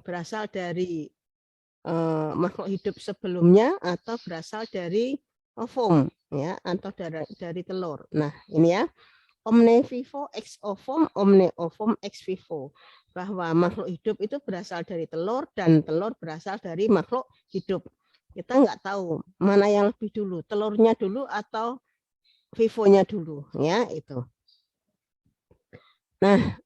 berasal dari makhluk hidup sebelumnya atau berasal dari ovum ya atau dari telur. Nah, ini ya. Omne vivo ex ovum, omne ovum ex vivo. Bahwa makhluk hidup itu berasal dari telur dan telur berasal dari makhluk hidup. Kita nggak tahu mana yang lebih dulu, telurnya dulu atau vivonya dulu, ya itu. Nah,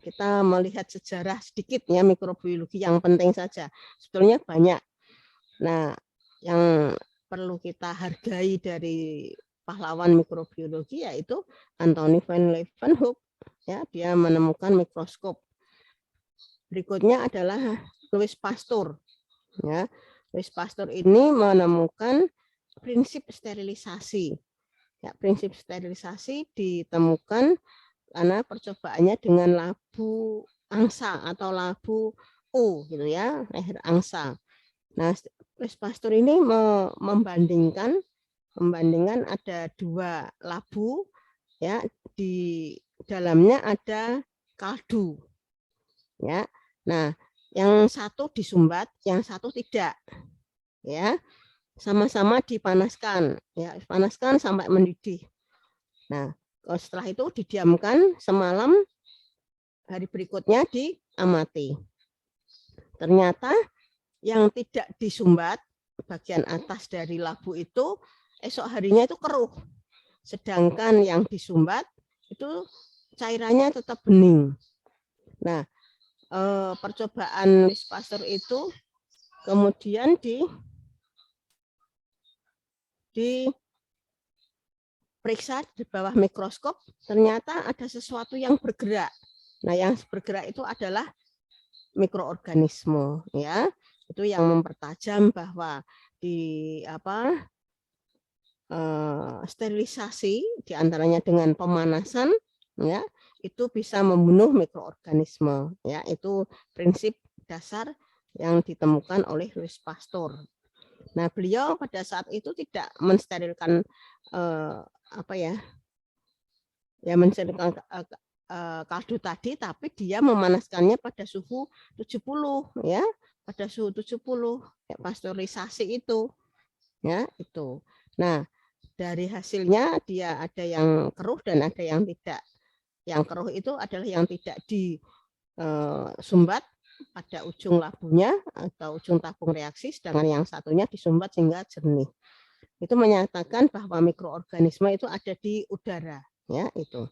kita melihat sejarah sedikit ya mikrobiologi yang penting saja. Sebetulnya banyak. Nah, yang perlu kita hargai dari pahlawan mikrobiologi yaitu Anthony van Leeuwenhoek. Ya, dia menemukan mikroskop. Berikutnya adalah Louis Pasteur. Ya, Louis Pasteur ini menemukan prinsip sterilisasi. Ya, prinsip sterilisasi ditemukan karena percobaannya dengan labu angsa atau labu U gitu ya, leher angsa. Nah, Louis Pasteur ini membandingkan ada 2 labu ya, di dalamnya ada kaldu. Ya. Nah, yang satu disumbat, yang satu tidak. Ya. Sama-sama dipanaskan, ya, panaskan sampai mendidih. Nah, setelah itu didiamkan semalam, hari berikutnya diamati. Ternyata yang tidak disumbat, bagian atas dari labu itu, esok harinya itu keruh. Sedangkan yang disumbat, itu cairannya tetap bening. Nah, percobaan Louis Pasteur itu kemudian diperiksa di bawah mikroskop, ternyata ada sesuatu yang bergerak. Nah, yang bergerak itu adalah mikroorganisme, ya. Itu yang mempertajam bahwa di sterilisasi diantaranya dengan pemanasan, ya, itu bisa membunuh mikroorganisme, ya. Itu prinsip dasar yang ditemukan oleh Louis Pasteur. Nah, beliau pada saat itu tidak mensterilkan mensterilkan kaldu tadi, tapi dia memanaskannya pada suhu 70 ya, pada suhu 70 ya, pasteurisasi itu. Ya, itu. Nah, dari hasilnya dia ada yang keruh dan ada yang tidak. Yang keruh itu adalah yang tidak disumbat pada ujung labunya atau ujung tabung reaksi, sedangkan yang satunya disumbat sehingga jernih. Itu menyatakan bahwa mikroorganisme itu ada di udara, ya itu.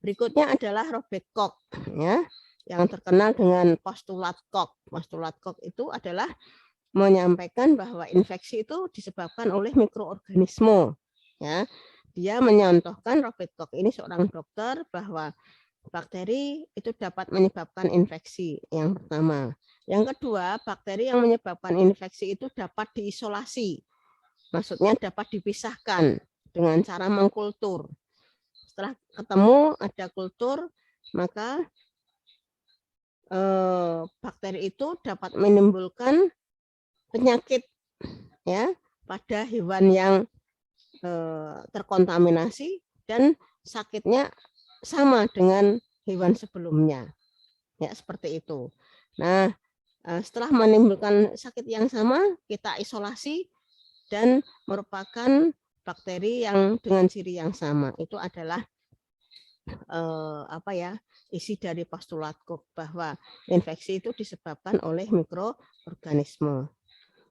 Berikutnya adalah Robert Koch, ya, yang terkenal dengan postulat Koch. Postulat Koch itu adalah menyampaikan bahwa infeksi itu disebabkan oleh mikroorganisme, ya. Dia menyontohkan, Robert Koch ini seorang dokter, bahwa bakteri itu dapat menyebabkan infeksi, yang pertama. Yang kedua, bakteri yang menyebabkan infeksi itu dapat diisolasi. Maksudnya dapat dipisahkan dengan cara mengkultur. Setelah ketemu ada kultur, maka bakteri itu dapat menimbulkan penyakit ya pada hewan yang terkontaminasi dan sakitnya sama dengan hewan sebelumnya, ya seperti itu. Nah, setelah menimbulkan sakit yang sama, kita isolasi dan merupakan bakteri yang dengan ciri yang sama. Itu adalah isi dari postulat Koch, bahwa infeksi itu disebabkan oleh mikroorganisme.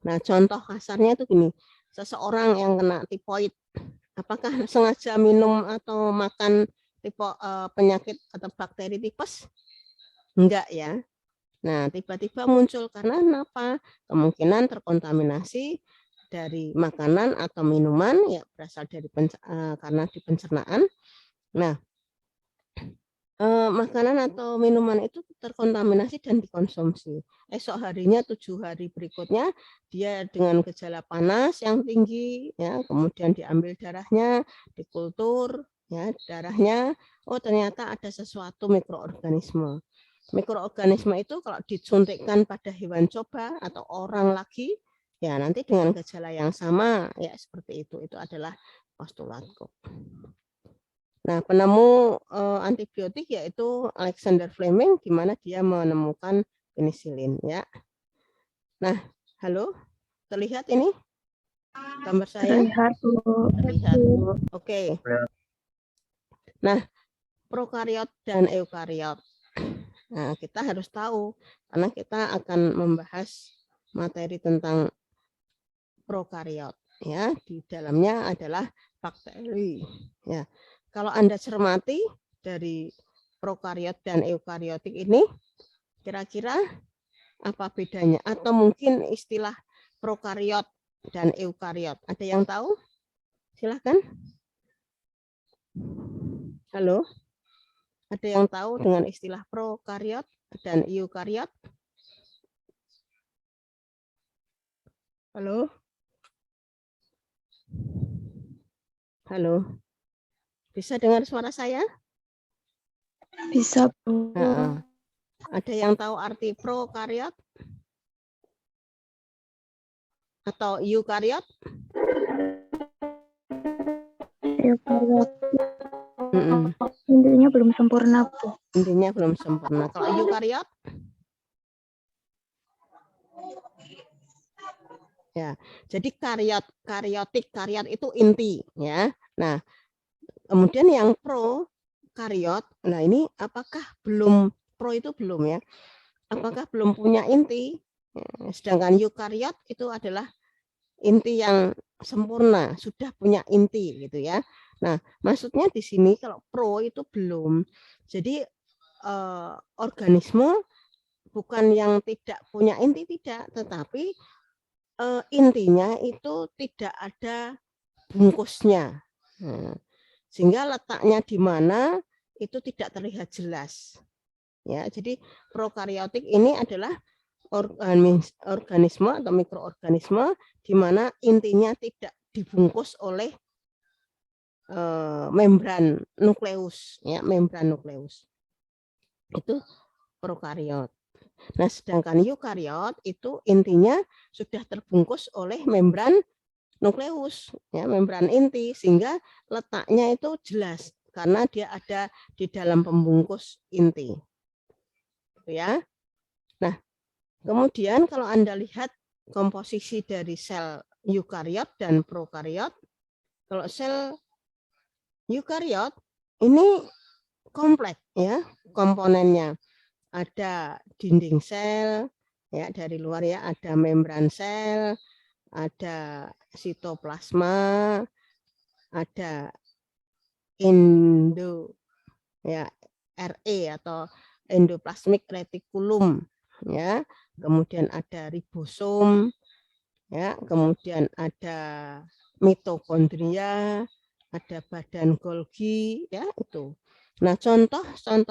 Nah, contoh kasarnya itu gini, seseorang yang kena tipoid, apakah sengaja minum atau makan penyakit atau bakteri tipes? Enggak ya. Nah, tiba-tiba muncul karena apa? Kemungkinan terkontaminasi dari makanan atau minuman, ya berasal dari karena di pencernaan. Nah, makanan atau minuman itu terkontaminasi dan dikonsumsi. Esok harinya, 7 hari berikutnya, dia dengan gejala panas yang tinggi, ya, kemudian diambil darahnya, dikultur, ya, darahnya, oh ternyata ada sesuatu mikroorganisme. Mikroorganisme itu kalau disuntikkan pada hewan coba atau orang lagi, ya nanti dengan gejala yang sama, ya seperti itu adalah postulat Koch. Nah, penemu antibiotik yaitu Alexander Fleming, di mana dia menemukan penisilin, ya. Nah, halo, terlihat ini gambar saya? Terlihat, Bu. Terlihat. Oke. Nah, prokariot dan eukariot. Nah, kita harus tahu karena kita akan membahas materi tentang prokariot, ya. Di dalamnya adalah bakteri, ya. Kalau Anda cermati dari prokariot dan eukariotik ini, kira-kira apa bedanya? Atau mungkin istilah prokariot dan eukariot, ada yang tahu? Silahkan. Halo, ada yang tahu dengan istilah prokariot dan eukariot? Halo? Halo? Bisa dengar suara saya? Bisa, Bu. Ada yang tahu arti prokariot atau eukariot? Eukariot. Intinya belum sempurna, Bu. Intinya belum sempurna. Kalau eukariot? Ya, jadi kariot itu inti, ya. Nah, kemudian yang prokariot, nah ini apakah belum, pro itu belum, ya. Apakah belum punya inti? Sedangkan eukariot itu adalah inti yang sempurna, sudah punya inti, gitu ya. Nah, maksudnya di sini kalau pro itu belum. Jadi organisme bukan yang tidak punya inti, tidak, tetapi intinya itu tidak ada bungkusnya. Sehingga letaknya di mana itu tidak terlihat jelas. Ya, jadi prokariotik ini adalah organisme atau mikroorganisme di mana intinya tidak dibungkus oleh membran nukleus, ya, membran nukleus. Itu prokariot. Nah, sedangkan eukariot itu intinya sudah terbungkus oleh membran nukleus, ya, membran inti, sehingga letaknya itu jelas karena dia ada di dalam pembungkus inti. Ya. Nah, kemudian kalau Anda lihat komposisi dari sel eukariot dan prokariot, kalau sel eukariot ini kompleks, ya, komponennya. Ada dinding sel, ya, dari luar, ya, ada membran sel, ada sitoplasma, ada ya, RE atau endoplasmic reticulum, ya, kemudian ada ribosom, ya, kemudian ada mitokondria, ada badan Golgi, ya, itu. Nah, contoh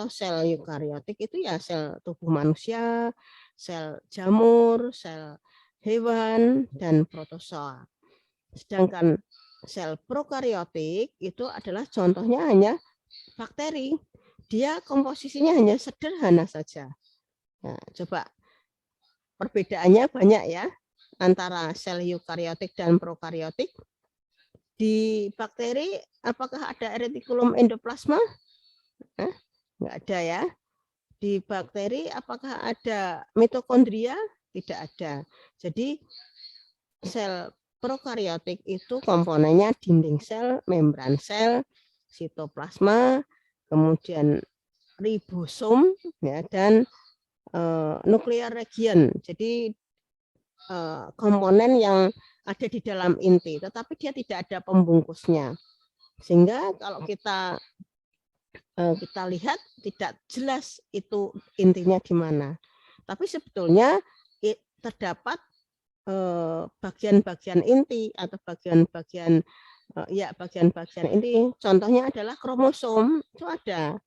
sel eukariotik itu ya sel tubuh manusia, sel jamur, sel hewan, dan protozoa. Sedangkan sel prokariotik itu adalah contohnya hanya bakteri. Dia komposisinya hanya sederhana saja. Nah, coba perbedaannya banyak, ya, antara sel eukariotik dan prokariotik. Di bakteri apakah ada retikulum endoplasma? Enggak ada, ya. Di bakteri apakah ada mitokondria? Tidak ada. Jadi sel prokariotik itu komponennya dinding sel, membran sel, sitoplasma, kemudian ribosom, ya, dan nuklear region. Jadi komponen yang ada di dalam inti, tetapi dia tidak ada pembungkusnya. Sehingga kalau kita lihat tidak jelas itu intinya di mana. Tapi sebetulnya terdapat bagian-bagian inti atau bagian-bagian inti. Contohnya adalah kromosom, itu ada.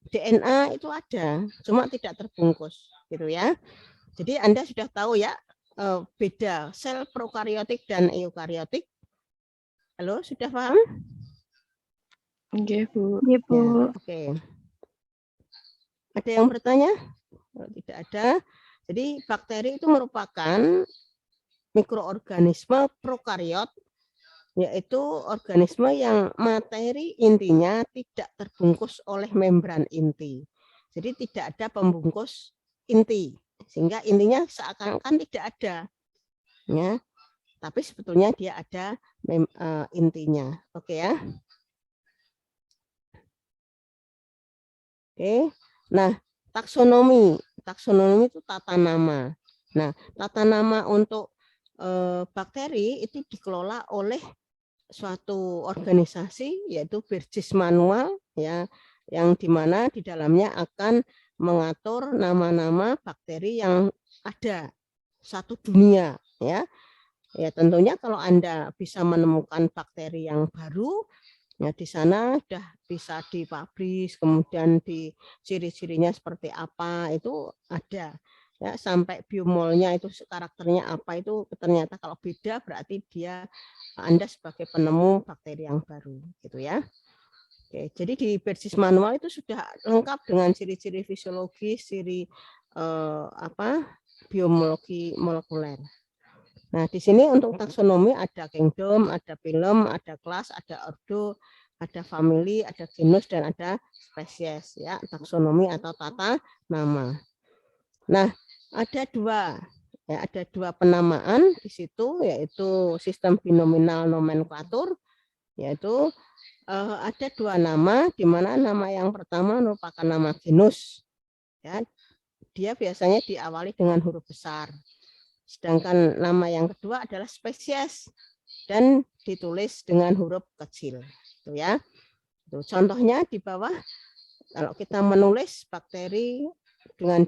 DNA itu ada, cuma tidak terbungkus, gitu, ya. Jadi Anda sudah tahu, ya, beda sel prokariotik dan eukariotik. Halo, sudah paham? Oke, Bu. Iya, Bu. Ya, oke. Ada yang bertanya? Kalau tidak ada, jadi bakteri itu merupakan mikroorganisme prokariot yaitu organisme yang materi intinya tidak terbungkus oleh membran inti. Jadi tidak ada pembungkus inti, sehingga intinya seakan-akan tidak ada, ya. Tapi sebetulnya dia ada intinya. Oke ya. Oke. Nah, taksonomi. Taksonomi itu tata nama. Nah, tata nama untuk bakteri itu dikelola oleh suatu organisasi, yaitu Burgess Manual, ya, yang dimana di dalamnya akan mengatur nama-nama bakteri yang ada satu dunia, ya. Ya tentunya kalau Anda bisa menemukan bakteri yang baru, ya di sana sudah bisa dipublish, kemudian di ciri-cirinya seperti apa itu ada. Ya, sampai biomolnya itu karakternya apa itu ternyata kalau beda berarti Anda sebagai penemu bakteri yang baru, gitu ya. Oke, jadi di Burgess Manual itu sudah lengkap dengan ciri-ciri fisiologis, ciri biomologi molekuler. Nah, di sini untuk taksonomi ada kingdom, ada phylum, ada kelas, ada ordo, ada family, ada genus, dan ada spesies, ya, taksonomi atau tata nama. Nah, ada dua penamaan di situ, yaitu sistem binominal nomenklatur, yaitu ada dua nama, di mana nama yang pertama merupakan nama genus, ya, dia biasanya diawali dengan huruf besar. Sedangkan nama yang kedua adalah spesies dan ditulis dengan huruf kecil, itu ya. Itu contohnya di bawah, kalau kita menulis bakteri dengan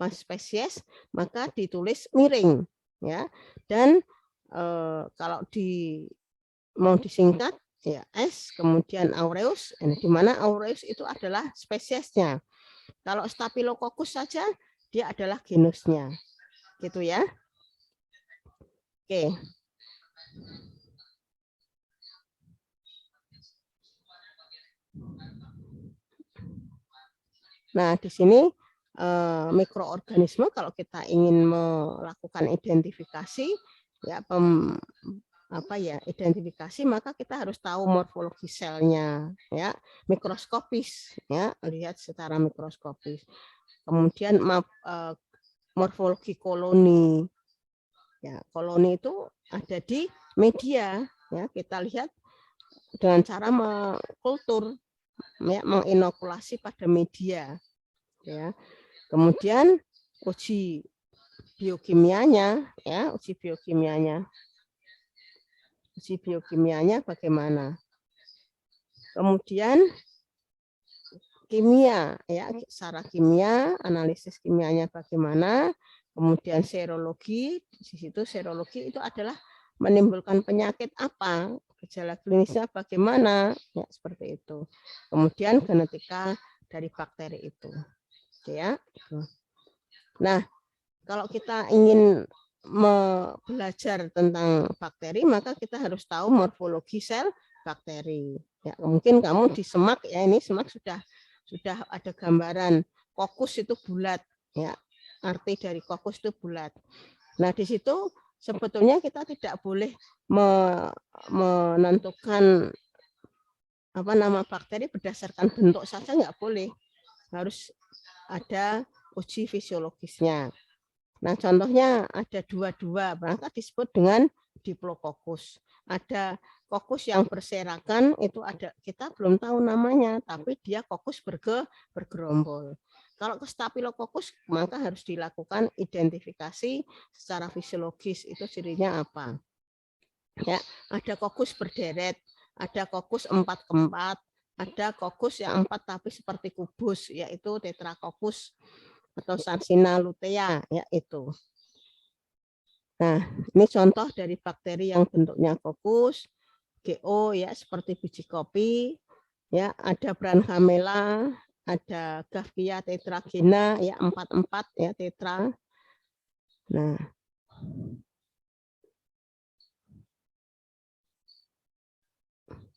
spesies, maka ditulis miring, ya. Dan kalau mau disingkat, ya S kemudian aureus, di mana aureus itu adalah spesiesnya. Kalau Staphylococcus saja dia adalah genusnya, gitu ya. Oke. Nah, di sini mikroorganisme kalau kita ingin melakukan identifikasi, ya identifikasi, maka kita harus tahu morfologi selnya, ya, mikroskopis, ya, lihat secara mikroskopis. Kemudian morfologi koloni, ya, koloni itu ada di media, ya, kita lihat dengan cara mengkultur, ya, menginokulasi pada media, ya. Kemudian uji biokimianya, ya, uji biokimianya bagaimana. Kemudian kimia, ya, secara kimia, analisis kimianya bagaimana. Kemudian serologi, di situ serologi itu adalah menimbulkan penyakit apa, gejala klinisnya bagaimana, ya, seperti itu. Kemudian genetika dari bakteri itu, ya. Nah, kalau kita ingin belajar tentang bakteri, maka kita harus tahu morfologi sel bakteri. Ya, mungkin kamu di semak, ya, ini semak sudah ada gambaran kokus itu bulat, ya, arti dari kokus itu bulat. Nah, di situ sebetulnya kita tidak boleh menentukan nama bakteri berdasarkan bentuk saja, nggak boleh, harus ada uji fisiologisnya. Nah, contohnya ada dua-dua, maka disebut dengan diplococcus. Ada kokus yang berserakan, itu ada, kita belum tahu namanya, tapi dia kokus bergerombol. Kalau ke Staphylococcus, maka harus dilakukan identifikasi secara fisiologis, itu cirinya apa. Ya, ada kokus berderet, ada kokus 4x4, ada kokus yang 4 tapi seperti kubus, yaitu Tetracoccus atau Sarcina lutea, ya, itu. Nah, ini contoh dari bakteri yang bentuknya kokus, GO, ya, seperti biji kopi, ya, ada Branhamella, ada Gaffia tetragena, ya, 4x4, ya, tetra. Nah,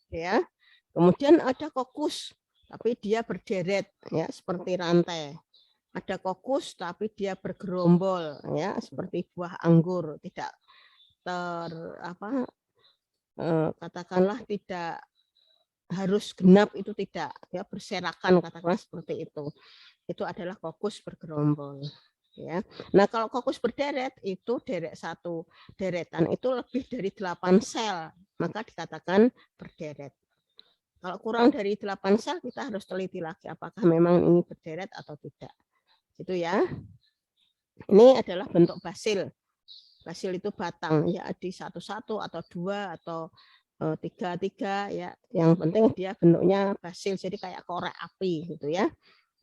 ya, kemudian ada kokus, tapi dia berderet, ya, seperti rantai. Ada kokus tapi dia bergerombol, ya, seperti buah anggur, tidak katakanlah tidak harus genap, itu tidak, ya berserakan, katakanlah seperti itu. Itu adalah kokus bergerombol. Ya. Nah, kalau kokus berderet itu satu deretan itu lebih dari 8 sel, maka dikatakan berderet. Kalau kurang dari 8 sel, kita harus teliti lagi apakah memang ini berderet atau tidak. Itu ya. Ini adalah bentuk basil. Basil itu batang, ya di satu-satu atau dua atau tiga, ya. Yang penting dia bentuknya basil, jadi kayak korek api gitu ya,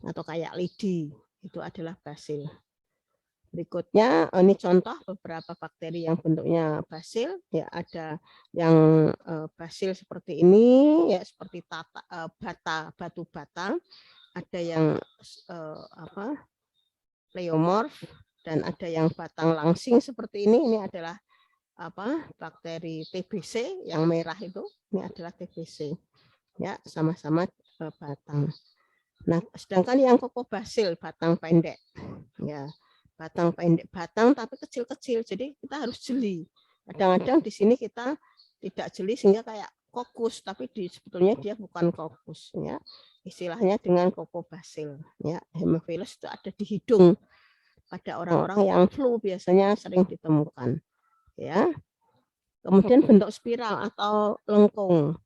atau kayak lidi. Itu adalah basil. Berikutnya ini contoh beberapa bakteri yang bentuknya basil, ya ada yang basil seperti ini, ya seperti batu bata, ada yang pleomorph, dan ada yang batang langsing seperti ini. Ini adalah bakteri TBC yang merah itu, ini adalah TBC, ya sama-sama batang. Nah, sedangkan yang kokobasil batang pendek, ya. Batang pendek, batang tapi kecil-kecil, jadi kita harus jeli. Kadang-kadang di sini kita tidak jeli sehingga kayak kokus, tapi sebetulnya dia bukan kokus, ya. Istilahnya dengan kokobasil, ya. Hemophilus itu ada di hidung. Pada orang-orang yang flu biasanya sering ditemukan, ya. Kemudian bentuk spiral atau lengkung,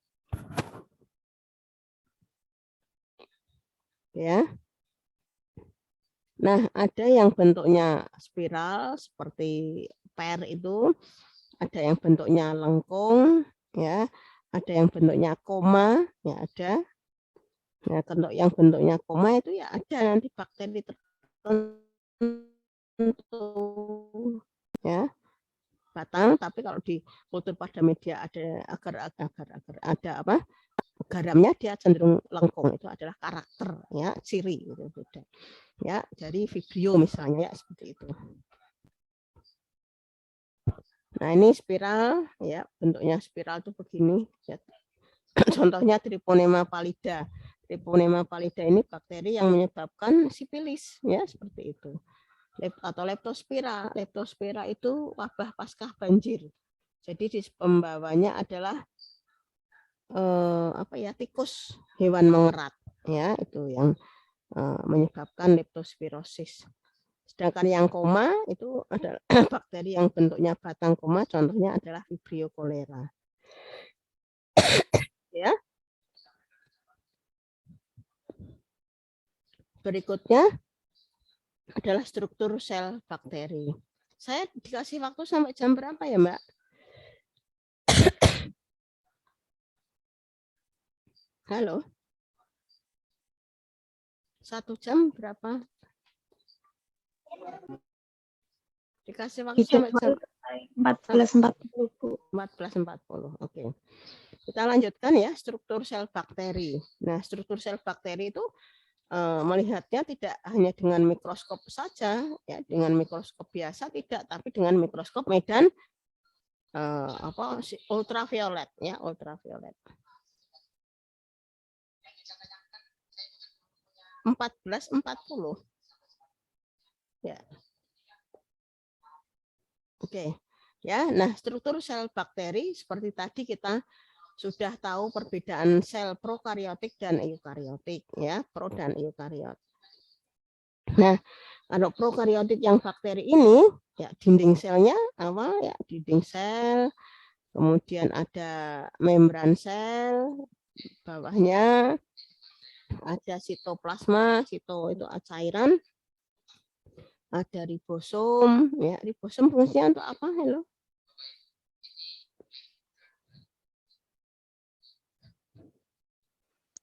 ya. Nah, ada yang bentuknya spiral seperti per itu, ada yang bentuknya lengkung, ya, ada yang bentuknya koma, ya ada. Nah, kalau yang bentuknya koma itu ya ada nanti bakteri tertentu, ya, batang. Tapi kalau di kultur pada media ada agar ada garamnya, dia cenderung lengkung. Itu adalah karakter, ya, ciri itu beda. Ya, dari Vibrio misalnya, ya seperti itu. Nah, ini spiral, ya, bentuknya spiral itu begini, ya. Contohnya Treponema pallida. Treponema pallida ini bakteri yang menyebabkan sipilis, ya, seperti itu. Atau leptospira. Leptospira itu wabah pasca banjir. Jadi di pembawanya adalah tikus, hewan mengerat, ya, itu yang menyebabkan leptospirosis. Sedangkan yang koma itu adalah bakteri yang bentuknya batang koma, contohnya adalah Vibrio cholera. Ya. Berikutnya adalah struktur sel bakteri. Saya dikasih waktu sampai jam berapa ya, Mbak? Halo? 1 jam berapa? Dikasih waktu sampai jam 14.40. 14.40. Oke. Kita lanjutkan ya, struktur sel bakteri. Nah, struktur sel bakteri itu melihatnya tidak hanya dengan mikroskop saja, ya, dengan mikroskop biasa tidak, tapi dengan mikroskop medan ultraviolet, ya, ultraviolet. 14.40. Ya. Oke. Ya, nah struktur sel bakteri seperti tadi kita sudah tahu perbedaan sel prokariotik dan eukariotik, ya, pro dan eukariot. Nah, kalau prokariotik yang bakteri ini, ya, dinding selnya awal, ya, dinding sel, kemudian ada membran sel, bawahnya ada sitoplasma, itu cairan, ada ribosom, ya, ribosom fungsinya untuk apa? Halo?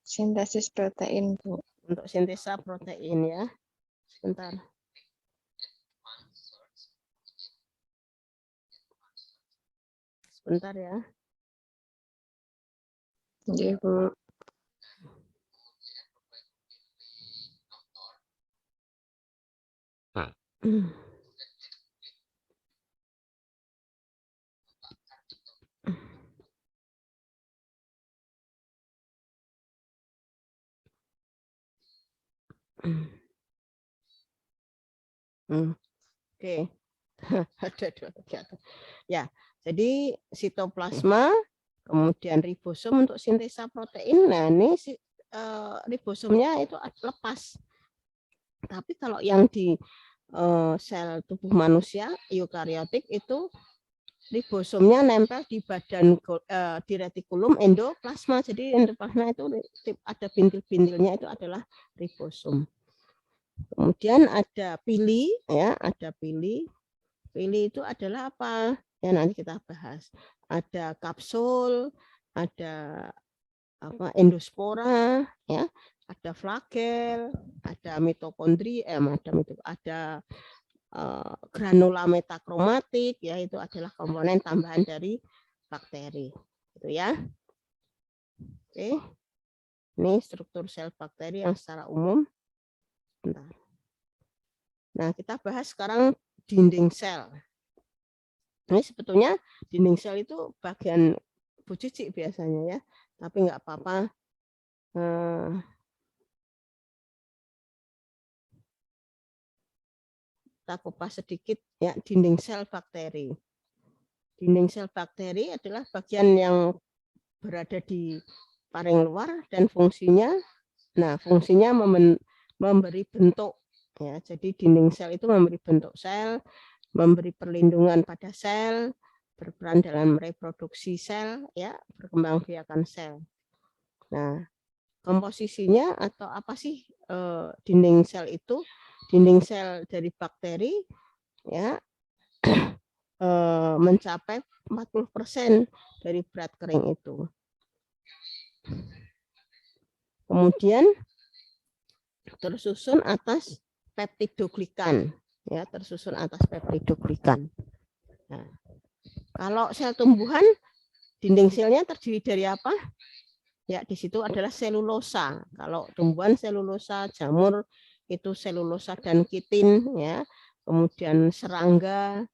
Sintesis protein, Bu. Untuk sintesa protein, ya. Sebentar. Sebentar ya. Iya, Bu. Oke. Ada 2 kegiatan. Ya, jadi sitoplasma, kemudian ribosom untuk sintesa protein. Nah, ini ribosomnya itu lepas. Tapi kalau yang di sel tubuh manusia eukariotik itu ribosomnya nempel di badan di retikulum endoplasma. Jadi endoplasma itu ada bintil-bintilnya, itu adalah ribosom. Kemudian ada pili, ya, ada pili. Pili itu adalah apa? Ya, nanti kita bahas. Ada kapsul, ada apa, endospora, ya, ada flagel, ada mitokondria, ada granula metakromatik, ya, itu adalah komponen tambahan dari bakteri, gitu ya. Oke, ini struktur sel bakteri yang secara umum. Bentar. Nah, kita bahas sekarang dinding sel. Ini sebetulnya dinding sel itu bagian Bu Cici biasanya, ya, tapi nggak apa-apa. Kita kupas sedikit, ya, dinding sel bakteri. Dinding sel bakteri adalah bagian yang berada di paling luar dan fungsinya memberi bentuk, ya. Jadi dinding sel itu memberi bentuk sel, memberi perlindungan pada sel, berperan dalam reproduksi sel, ya, perkembangbiakan sel. Nah, komposisinya atau apa sih dinding sel itu? Dinding sel dari bakteri, ya, mencapai 40% dari berat kering itu. Kemudian tersusun atas peptidoglikan, ya, tersusun atas peptidoglikan. Nah, kalau sel tumbuhan, dinding selnya terdiri dari apa? Ya, di situ adalah selulosa. Kalau tumbuhan selulosa, jamur itu selulosa dan kitin, ya. Kemudian serangga,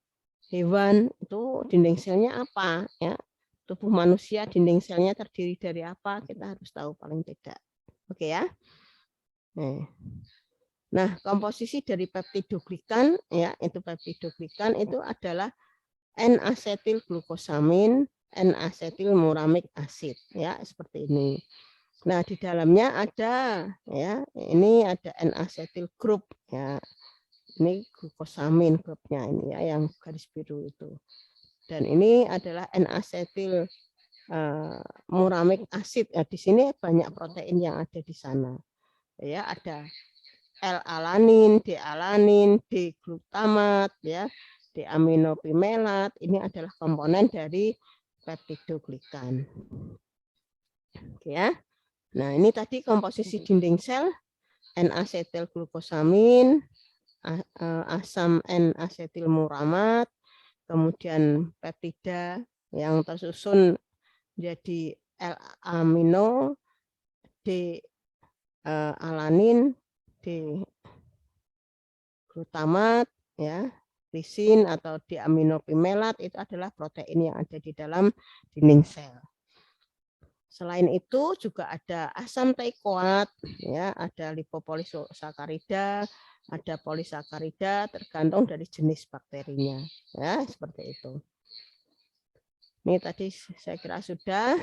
hewan itu dinding selnya apa, ya. Tubuh manusia dinding selnya terdiri dari apa? Kita harus tahu paling tidak. Oke, ya. Nah, komposisi dari peptidoglikan, ya, itu peptidoglikan itu adalah N-asetil glukosamin, N-asetilmuramik asid, ya, seperti ini. Nah, di dalamnya ada, ya, ini ada N-asetil group, ya. Ini glukosamin grupnya ini, ya, yang garis biru itu. Dan ini adalah N-asetil muramik asid. Ya, di sini banyak protein yang ada di sana. Ya, ada L-alanin, D-alanin, D-glutamat, ya, D-aminopimelat. Ini adalah komponen dari peptidoglikan. Oke, ya. Nah, ini tadi komposisi dinding sel, N-asetilglukosamin, asam N-asetilmuramat, kemudian peptida yang tersusun jadi L-amino, D-alanin, D-glutamat, ya, lisin atau D-aminopimelat itu adalah protein yang ada di dalam dinding sel. Selain itu juga ada asam teikoat, ya, ada lipopolisakarida, ada polisakarida, tergantung dari jenis bakterinya, ya, seperti itu. Ini tadi saya kira sudah.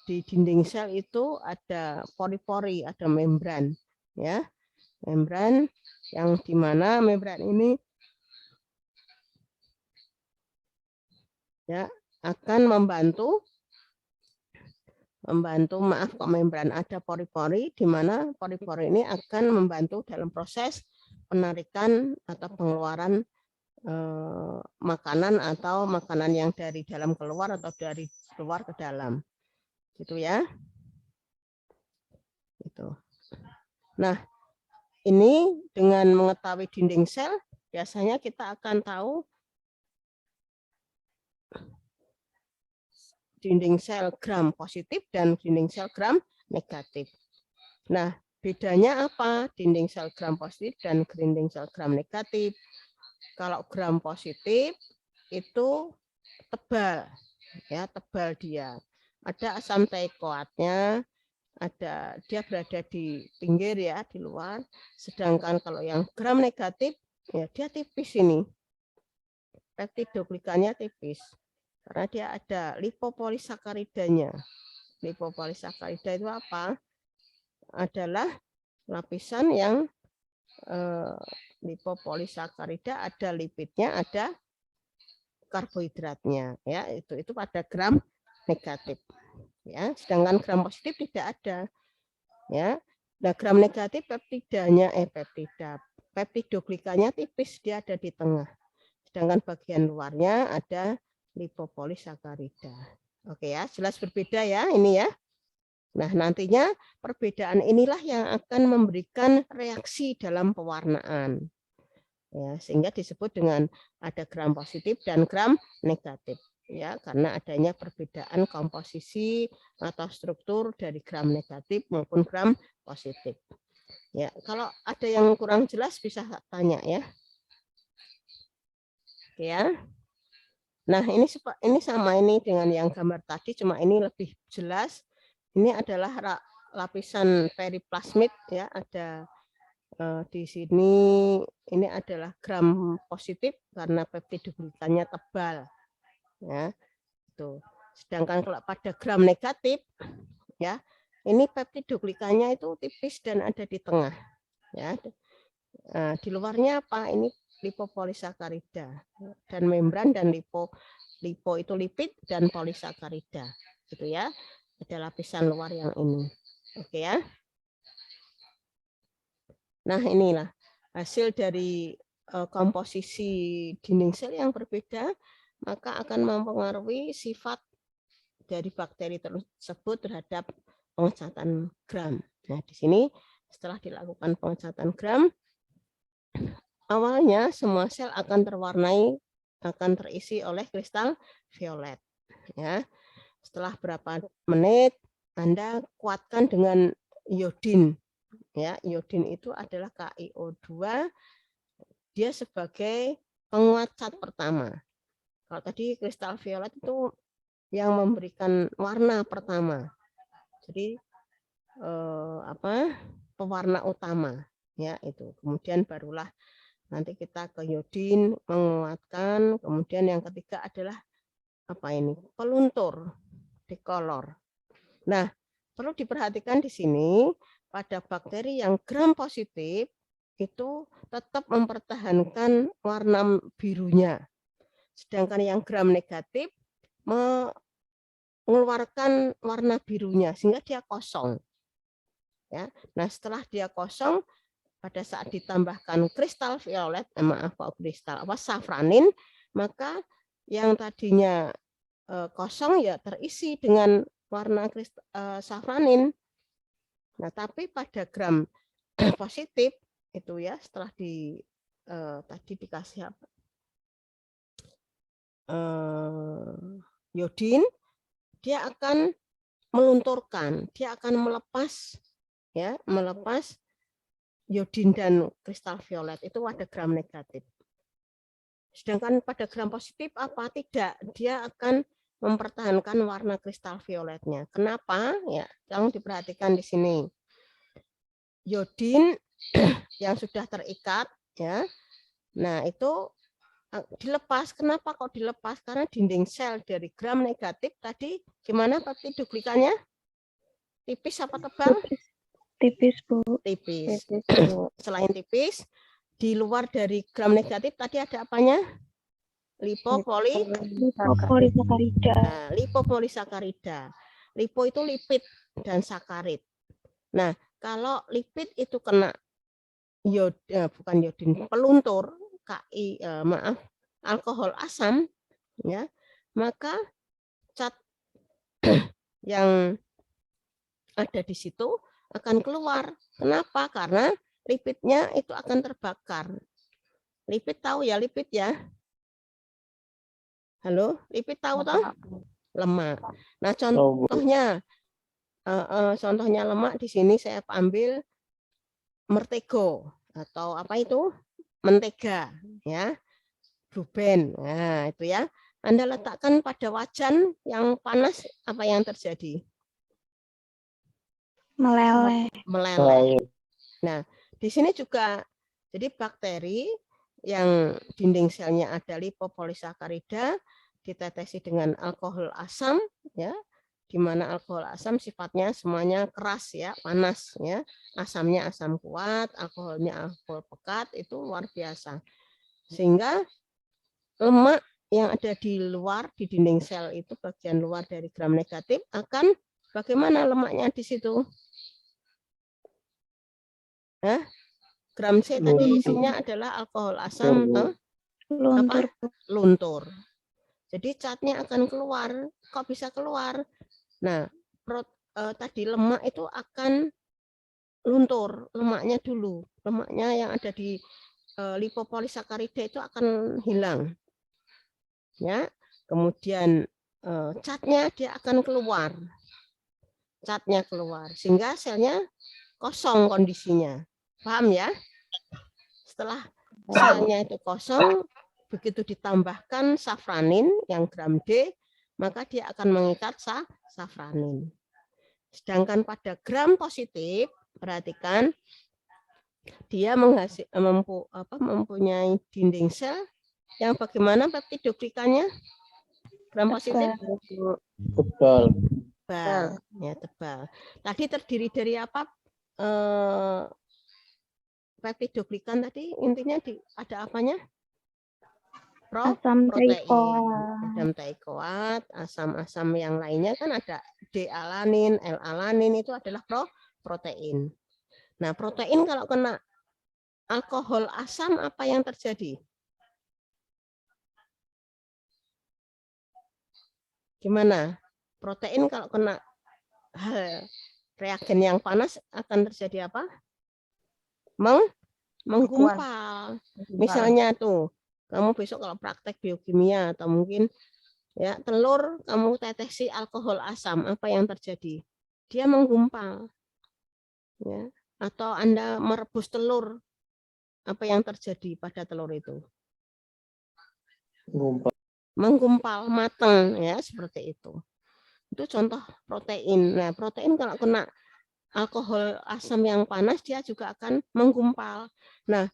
Di dinding sel itu ada pori-pori, ada membran, ya, membran yang dimana membran ini, ya, akan membantu maaf kok membran, ada pori-pori di mana pori-pori ini akan membantu dalam proses penarikan atau pengeluaran makanan atau makanan yang dari dalam keluar atau dari keluar ke dalam, gitu, ya. Gitu. Nah, ini dengan mengetahui dinding sel, biasanya kita akan tahu dinding sel gram positif dan dinding sel gram negatif. Nah, bedanya apa dinding sel gram positif dan dinding sel gram negatif? Kalau gram positif itu tebal, ya, tebal dia. Ada asam teikoatnya, dia berada di pinggir, ya, di luar. Sedangkan kalau yang gram negatif, ya, dia tipis ini. peptidoglikannya tipis karena dia ada lipopolisakaridanya. Lipopolisakarida itu apa? Adalah lapisan yang lipopolisakarida, ada lipidnya, ada karbohidratnya, ya. Itu pada gram negatif, ya. Sedangkan gram positif tidak ada, ya. Nah, gram negatif peptidoglikannya tipis, dia ada di tengah. Sedangkan bagian luarnya ada lipopolisakarida. Oke ya, jelas berbeda ya ini ya. Nah, nantinya perbedaan inilah yang akan memberikan reaksi dalam pewarnaan. Ya, sehingga disebut dengan ada gram positif dan gram negatif. Ya, karena adanya perbedaan komposisi atau struktur dari gram negatif maupun gram positif. Ya, kalau ada yang kurang jelas bisa tanya ya. Oke ya. Nah, ini sama ini dengan yang gambar tadi, cuma ini lebih jelas. Ini adalah lapisan periplasmid ya, ada di sini ini adalah gram positif karena peptidoglikannya tebal. Ya. Tuh. Sedangkan kalau pada gram negatif ya, ini peptidoglikannya itu tipis dan ada di tengah. Ya. Nah, di luarnya apa? Ini lipopolisakarida dan membran dan lipo itu lipid dan polisakarida. Gitu ya. Ada lapisan luar yang ini. Oke ya. Nah, inilah hasil dari komposisi dinding sel yang berbeda, maka akan mempengaruhi sifat dari bakteri tersebut terhadap pengecatan gram. Nah, di sini setelah dilakukan pengecatan gram, awalnya semua sel akan terisi oleh kristal violet. Ya. Setelah berapa menit, Anda kuatkan dengan iodin. Ya, iodin itu adalah KiO2. Dia sebagai penguat cat pertama. Kalau tadi kristal violet itu yang memberikan warna pertama. Jadi pewarna utama ya itu. Kemudian barulah nanti kita ke iodin menguatkan, kemudian yang ketiga adalah apa ini? Peluntur, dekolor. Nah, perlu diperhatikan di sini pada bakteri yang gram positif itu tetap mempertahankan warna birunya. Sedangkan yang gram negatif mengeluarkan warna birunya sehingga dia kosong. Ya. Nah, setelah dia kosong, pada saat ditambahkan kristal violet, safranin, maka yang tadinya kosong ya terisi dengan warna safranin. Nah, tapi pada gram positif itu ya setelah tadi dikasih apa? Iodin, dia akan melunturkan, dia akan melepas iodin dan kristal violet itu pada gram negatif. Sedangkan pada gram positif apa? Tidak, dia akan mempertahankan warna kristal violetnya. Kenapa? Ya, tolong diperhatikan di sini. Iodin yang sudah terikat, ya. Nah, itu dilepas. Kenapa kok dilepas? Karena dinding sel dari gram negatif tadi gimana peptidoglikannya? Tipis apa tebal? Tipis, Bu. Tipis. Tipis, Bu. Selain tipis, di luar dari gram negatif tadi ada apanya? Lipopolisakarida. Nah, lipopolisakarida. Lipo itu lipid dan sakarit. Nah, kalau lipid itu kena bukan iodin, peluntur, alkohol asam, ya, maka cat yang ada di situ akan keluar. Kenapa? Karena lipidnya itu akan terbakar. Lipid tahu ya lipid ya? Halo, lipid tahu toh? Lemak. Nah, contohnya lemak di sini saya ambil mertego atau apa itu? Mentega, ya. Bluben. Nah, itu ya. Anda letakkan pada wajan yang panas, apa yang terjadi? Meleleh. Meleleh. Nah, di sini juga jadi bakteri yang dinding selnya ada lipopolisakarida ditetesi dengan alkohol asam, ya, di mana alkohol asam sifatnya semuanya keras, ya, panas, ya, asamnya asam kuat, alkoholnya alkohol pekat, itu luar biasa, sehingga lemak yang ada di luar di dinding sel itu bagian luar dari gram negatif akan bagaimana lemaknya di situ? Gram C tadi isinya adalah alkohol asam Luntur. luntur. Jadi catnya akan keluar. Kok bisa keluar? Nah, tadi lemak itu akan luntur, lemaknya dulu. Lemaknya yang ada di lipopolisakarida itu akan hilang. Ya. Kemudian catnya dia akan keluar. Catnya keluar sehingga selnya kosong kondisinya. Paham ya? Setelah selnya itu kosong, begitu ditambahkan safranin yang gram D, maka dia akan mengikat safranin. Sedangkan pada gram positif, perhatikan, dia mempunyai dinding sel yang bagaimana peptidoglikanya? Gram positif? Tebal. Tebal. Ya, tebal. Tadi terdiri dari apa? Peptidoglikan tadi intinya ada apanya? Asam Protein. teikoat. Asam teikoat, asam-asam yang lainnya kan ada D-alanin, L-alanin itu adalah protein. Nah, protein kalau kena alkohol asam apa yang terjadi? Gimana? Protein kalau kena reagen yang panas akan terjadi apa? Menggumpal. Misalnya tuh, kamu besok kalau praktek biokimia atau mungkin ya telur kamu tetesi alkohol asam, apa yang terjadi? Dia menggumpal. Ya. Atau Anda merebus telur, apa yang terjadi pada telur itu? Menggumpal, matang, ya, seperti itu. Itu contoh protein. Nah, protein kalau kena alkohol asam yang panas dia juga akan menggumpal. Nah,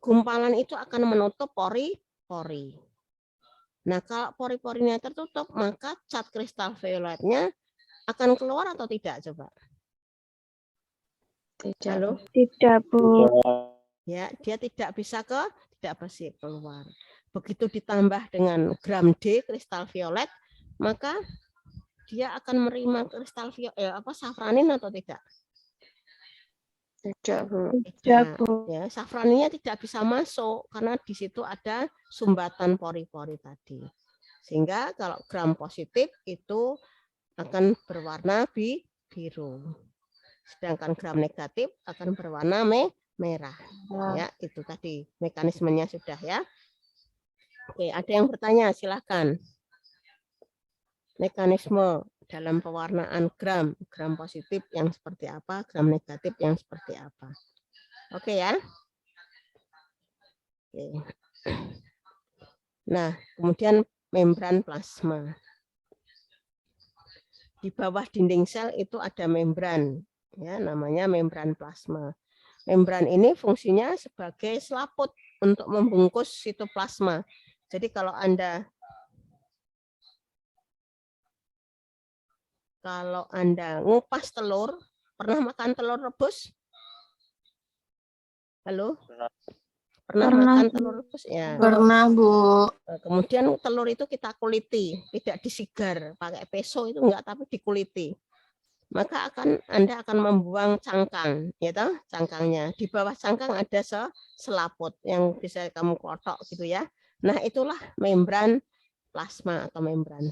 gumpalan itu akan menutup pori-pori. Nah, kalau pori-porinya tertutup, maka cat kristal violetnya akan keluar atau tidak, coba? Halo? Tidak, Bu. Ya, dia tidak bisa keluar. Begitu ditambah dengan gram D kristal violet, maka dia akan menerima kristal safranin atau tidak? Tidak, Bu. Tidak, Bu. Ya, safraninnya tidak bisa masuk karena di situ ada sumbatan pori-pori tadi. Sehingga kalau gram positif itu akan berwarna biru. Sedangkan gram negatif akan berwarna merah. Ya, itu tadi mekanismenya sudah ya. Oke, ada yang bertanya, silakan. Mekanisme dalam pewarnaan gram positif yang seperti apa, gram negatif yang seperti apa. Oke ya. Oke. Nah, kemudian membran plasma. Di bawah dinding sel itu ada membran, ya, namanya membran plasma. Membran ini fungsinya sebagai selaput untuk membungkus sitoplasma. Jadi kalau Anda ngupas telur, pernah makan telur rebus? Halo? Pernah makan telur rebus? Ya. Pernah, Bu. Kemudian telur itu kita kuliti, tidak disigar, pakai peso itu enggak, tapi dikuliti. Maka Anda akan membuang cangkang, ya toh, cangkangnya. Di bawah cangkang ada selaput yang bisa kamu kotok gitu ya. Nah, itulah membran plasma atau membran